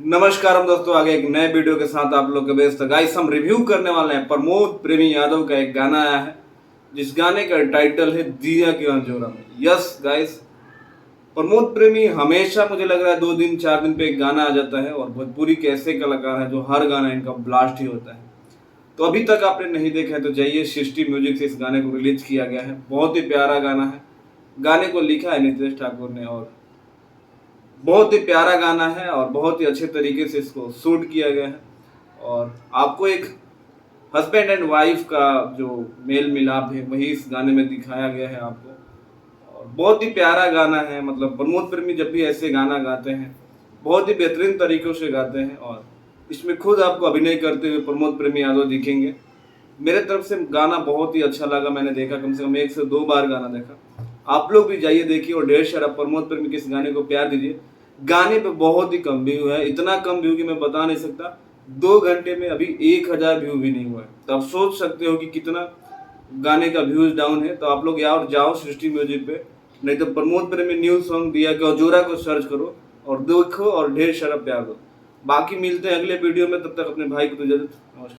नमस्कार हम दोस्तों, आगे एक नए वीडियो के साथ आप लोग के बेस्ट गाइस हम रिव्यू करने वाले हैं। प्रमोद प्रेमी यादव का एक गाना आया है जिस गाने का टाइटल है दिया क्यों अंजोरा में। यस गाइस, प्रमोद प्रेमी हमेशा मुझे लग रहा है 2 दिन 4 दिन पे एक गाना आ जाता है और भोजपुरी के ऐसे कलाकार हैं जो हर गाना इनका ब्लास्ट ही होता है। तो अभी तक आपने नहीं देखा है तो जाइए, सृष्टि म्यूजिक से इस गाने को रिलीज किया गया है। बहुत ही प्यारा गाना है। गाने को लिखा है नितेश ठाकुर ने और बहुत ही प्यारा गाना है और बहुत ही अच्छे तरीके से इसको शूट किया गया है। और आपको एक हस्बैंड एंड वाइफ का जो मेल मिलाप है वही इस गाने में दिखाया गया है आपको। और बहुत ही प्यारा गाना है। मतलब प्रमोद प्रेमी जब भी ऐसे गाना गाते हैं बहुत ही बेहतरीन तरीकों से गाते हैं और इसमें खुद आपको अभिनय करते हुए प्रमोद प्रेमी यादव दिखेंगे। मेरे तरफ से गाना बहुत ही अच्छा लगा। मैंने देखा, कम से कम 1 से 2 बार गाना देखा। आप लोग भी जाइए देखिए और ढेर सारा प्रमोद प्रेमी के इस गाने को प्यार दीजिए। गाने पे बहुत ही कम व्यू है, इतना कम व्यू कि मैं बता नहीं सकता। 2 घंटे में अभी 1000 व्यू भी नहीं हुआ है, तो आप सोच सकते हो कि कितना गाने का व्यूज डाउन है। तो आप लोग यार जाओ सृष्टि म्यूजिक पे, नहीं तो प्रमोद प्रेमी न्यू सॉन्ग दिया कि जोरा को सर्च करो और देखो और ढेर सारा प्यार दो। बाकी मिलते हैं अगले वीडियो में, तब तक अपने भाई को तो इजाजत। नमस्कार।